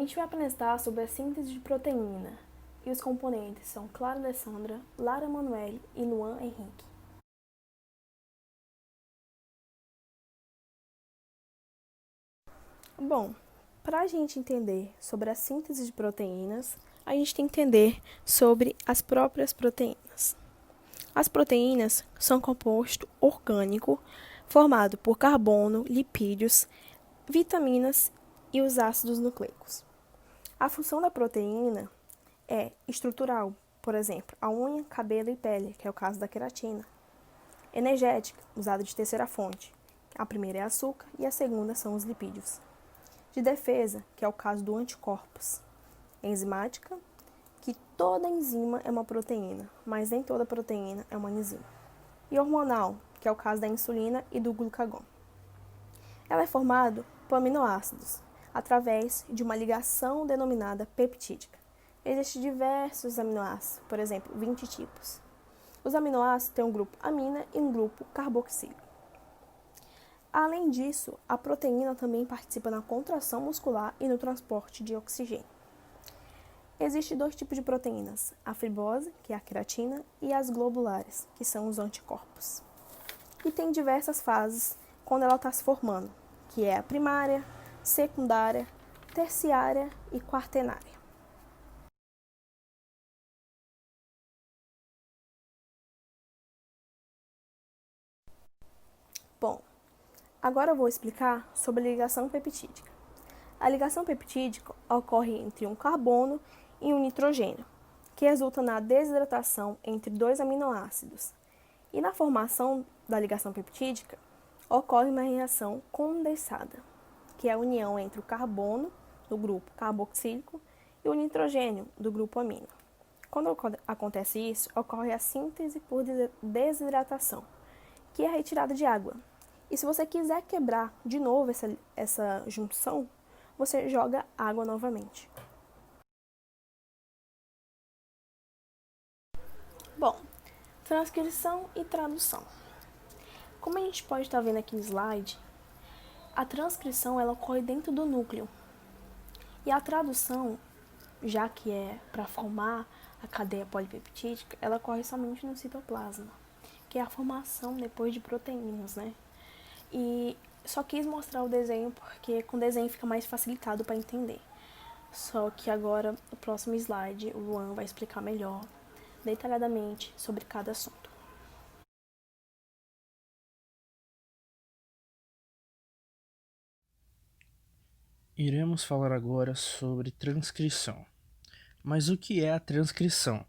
gente vai apresentar sobre a síntese de proteína e os componentes são Clara Alessandra, Lara Manoel e Luan Henrique. Bom, para a gente entender sobre a síntese de proteínas, a gente tem que entender sobre as próprias proteínas. As proteínas são um composto orgânico formado por carbono, lipídios, vitaminas e os ácidos nucleicos. A função da proteína é estrutural, por exemplo, a unha, cabelo e pele, que é o caso da queratina. Energética, usada de terceira fonte. A primeira é açúcar e a segunda são os lipídios. De defesa, que é o caso do anticorpos. Enzimática, que toda enzima é uma proteína, mas nem toda proteína é uma enzima. E hormonal, que é o caso da insulina e do glucagon. Ela é formada por aminoácidos, através de uma ligação denominada peptídica. Existem diversos aminoácidos, por exemplo, 20 tipos. Os aminoácidos têm um grupo amina e um grupo carboxílico. Além disso, a proteína também participa na contração muscular e no transporte de oxigênio. Existem dois tipos de proteínas, a fibrose, que é a queratina, e as globulares, que são os anticorpos. E tem diversas fases quando ela está se formando, que é a primária, secundária, terciária e quaternária. Bom, agora eu vou explicar sobre a ligação peptídica. A ligação peptídica ocorre entre um carbono e um nitrogênio, que resulta na desidratação entre dois aminoácidos. E na formação da ligação peptídica, ocorre uma reação condensada, que é a união entre o carbono, do grupo carboxílico, e o nitrogênio, do grupo amino. Quando acontece isso, ocorre a síntese por desidratação, que é a retirada de água. E se você quiser quebrar de novo essa junção, você joga água novamente. Bom, transcrição e tradução. Como a gente pode estar vendo aqui no slide, a transcrição ela ocorre dentro do núcleo. E a tradução, já que é para formar a cadeia polipeptídica, ela ocorre somente no citoplasma, que é a formação depois de proteínas, né? E só quis mostrar o desenho porque com o desenho fica mais facilitado para entender. Só que agora, no próximo slide, o Luan vai explicar melhor, detalhadamente, sobre cada assunto. Iremos falar agora sobre transcrição. Mas o que é a transcrição?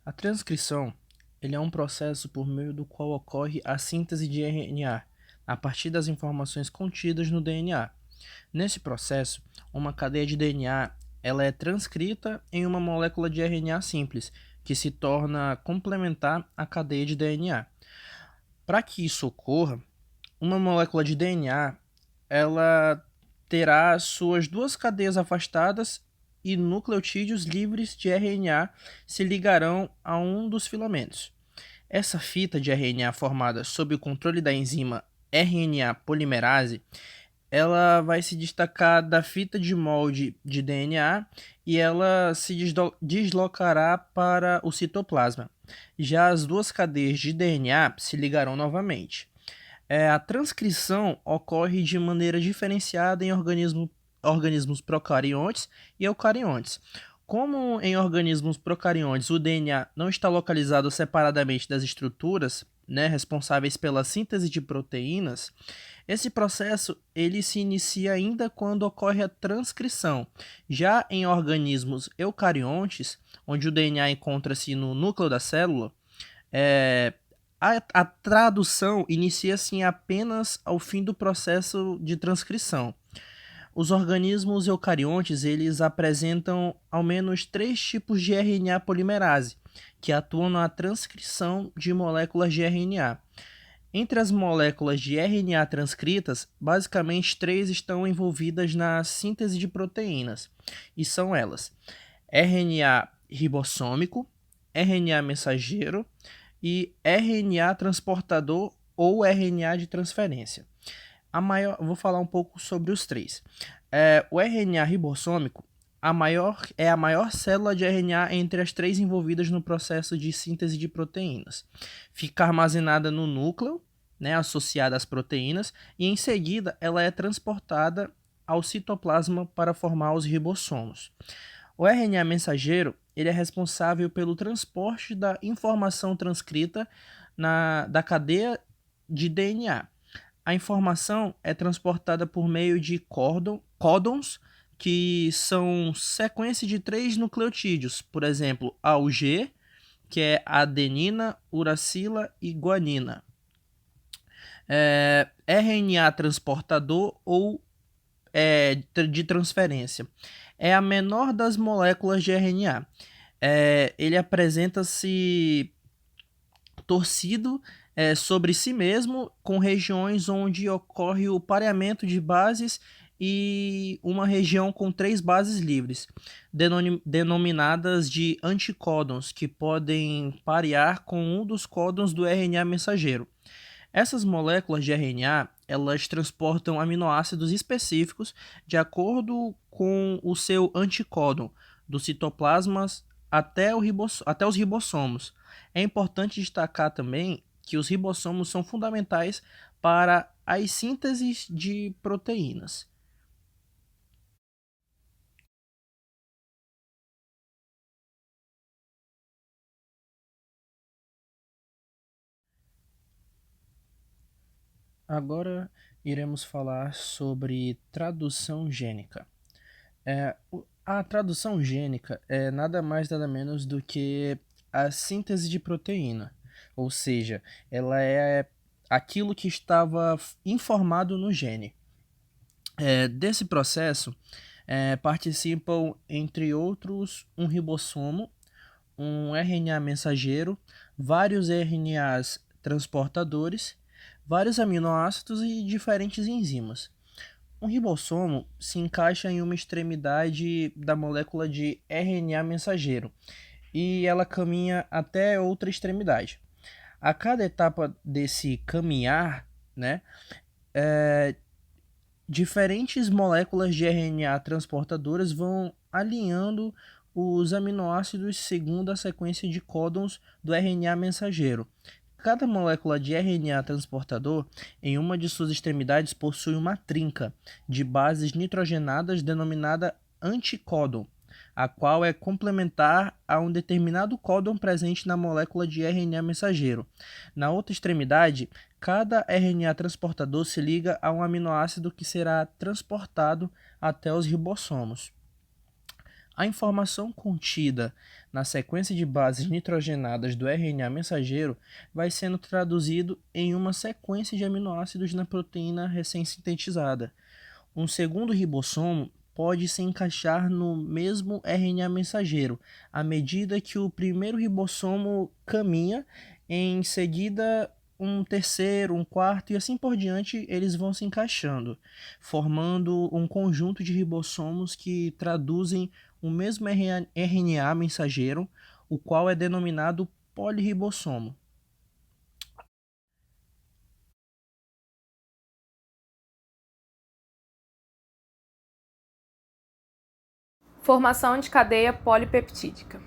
A transcrição ele é um processo por meio do qual ocorre a síntese de RNA, a partir das informações contidas no DNA. Nesse processo, uma cadeia de DNA ela é transcrita em uma molécula de RNA simples, que se torna complementar à cadeia de DNA. Para que isso ocorra, uma molécula de DNA ela terá suas duas cadeias afastadas e nucleotídeos livres de RNA se ligarão a um dos filamentos. Essa fita de RNA formada sob o controle da enzima RNA polimerase, ela vai se destacar da fita de molde de DNA e ela se deslocará para o citoplasma. Já as duas cadeias de DNA se ligarão novamente. A transcrição ocorre de maneira diferenciada em organismos procariontes e eucariontes. Como em organismos procariontes o DNA não está localizado separadamente das estruturas, né, responsáveis pela síntese de proteínas, esse processo ele se inicia ainda quando ocorre a transcrição. Já em organismos eucariontes, onde o DNA encontra-se no núcleo da célula, é, a tradução inicia-se apenas ao fim do processo de transcrição. Os organismos eucariontes eles apresentam ao menos três tipos de RNA polimerase, que atuam na transcrição de moléculas de RNA. Entre as moléculas de RNA transcritas, basicamente três estão envolvidas na síntese de proteínas, e são elas: RNA ribossômico, RNA mensageiro e RNA transportador ou RNA de transferência. Vou falar um pouco sobre os três. O RNA ribossômico é a maior célula de RNA entre as três envolvidas no processo de síntese de proteínas. Fica armazenada no núcleo, né, associada às proteínas, e em seguida ela é transportada ao citoplasma para formar os ribossomos. O RNA mensageiro ele é responsável pelo transporte da informação transcrita da cadeia de DNA. A informação é transportada por meio de códons, que são sequências de 3 nucleotídeos, por exemplo, a UG, que é adenina, uracila e guanina. RNA transportador ou de transferência. É a menor das moléculas de RNA. Ele apresenta-se torcido sobre si mesmo, com regiões onde ocorre o pareamento de bases e uma região com 3 bases livres, denominadas de anticódons, que podem parear com um dos códons do RNA mensageiro. Essas moléculas de RNA, elas transportam aminoácidos específicos de acordo com o seu anticódon, dos citoplasmas até os ribossomos. É importante destacar também que os ribossomos são fundamentais para as sínteses de proteínas. Agora iremos falar sobre tradução gênica. A tradução gênica é nada mais nada menos do que a síntese de proteína, ou seja, ela é aquilo que estava informado no gene. Desse processo participam, entre outros, um ribossomo, um RNA mensageiro, vários RNAs transportadores, vários aminoácidos e diferentes enzimas. Um ribossomo se encaixa em uma extremidade da molécula de RNA mensageiro e ela caminha até outra extremidade. A cada etapa desse caminhar, né, diferentes moléculas de RNA transportadoras vão alinhando os aminoácidos segundo a sequência de códons do RNA mensageiro. Cada molécula de RNA transportador, em uma de suas extremidades, possui uma trinca de bases nitrogenadas denominada anticódon, a qual é complementar a um determinado códon presente na molécula de RNA mensageiro. Na outra extremidade, cada RNA transportador se liga a um aminoácido que será transportado até os ribossomos. A informação contida na sequência de bases nitrogenadas do RNA mensageiro vai sendo traduzido em uma sequência de aminoácidos na proteína recém-sintetizada. Um segundo ribossomo pode se encaixar no mesmo RNA mensageiro, à medida que o primeiro ribossomo caminha, em seguida um terceiro, um quarto e assim por diante, eles vão se encaixando, formando um conjunto de ribossomos que traduzem o mesmo RNA mensageiro, o qual é denominado polirribossomo. Formação de cadeia polipeptídica.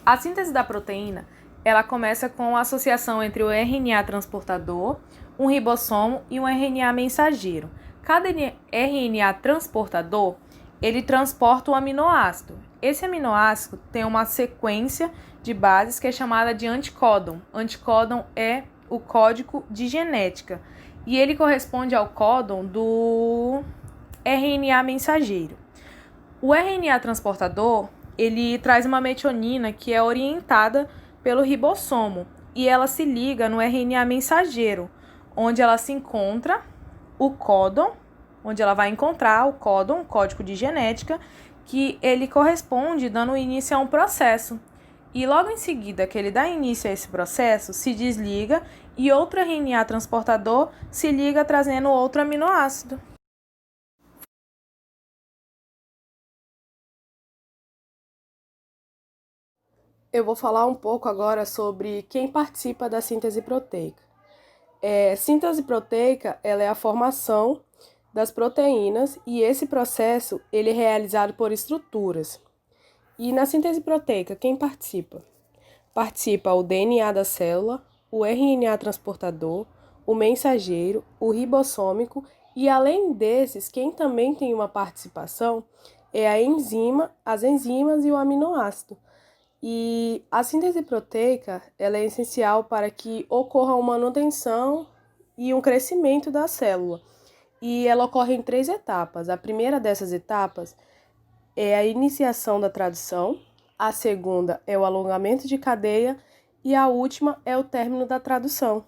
A síntese da proteína ela começa com a associação entre o RNA transportador, um ribossomo e um RNA mensageiro. Cada RNA transportador ele transporta o aminoácido. Esse aminoácido tem uma sequência de bases que é chamada de anticódon. Anticódon é o código de genética e ele corresponde ao códon do RNA mensageiro. O RNA transportador, ele traz uma metionina que é orientada pelo ribossomo e ela se liga no RNA mensageiro, onde ela se encontra o códon, onde ela vai encontrar o códon, o código de genética, que ele corresponde dando início a um processo. E logo em seguida que ele dá início a esse processo, se desliga e outro RNA transportador se liga trazendo outro aminoácido. Eu vou falar um pouco agora sobre quem participa da síntese proteica. Síntese proteica ela é a formação das proteínas e esse processo ele é realizado por estruturas. E na síntese proteica, quem participa? Participa o DNA da célula, o RNA transportador, o mensageiro, o ribossômico e, além desses, quem também tem uma participação é a enzima, as enzimas e o aminoácido. E a síntese proteica ela é essencial para que ocorra uma manutenção e um crescimento da célula. E ela ocorre em 3 etapas. A primeira dessas etapas é a iniciação da tradução, a segunda é o alongamento de cadeia e a última é o término da tradução.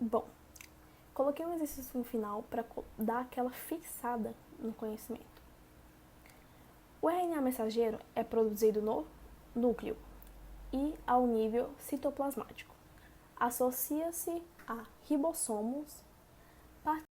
Bom, coloquei um exercício no final para dar aquela fixada no conhecimento. O RNA mensageiro é produzido no núcleo e ao nível citoplasmático. Associa-se a ribossomos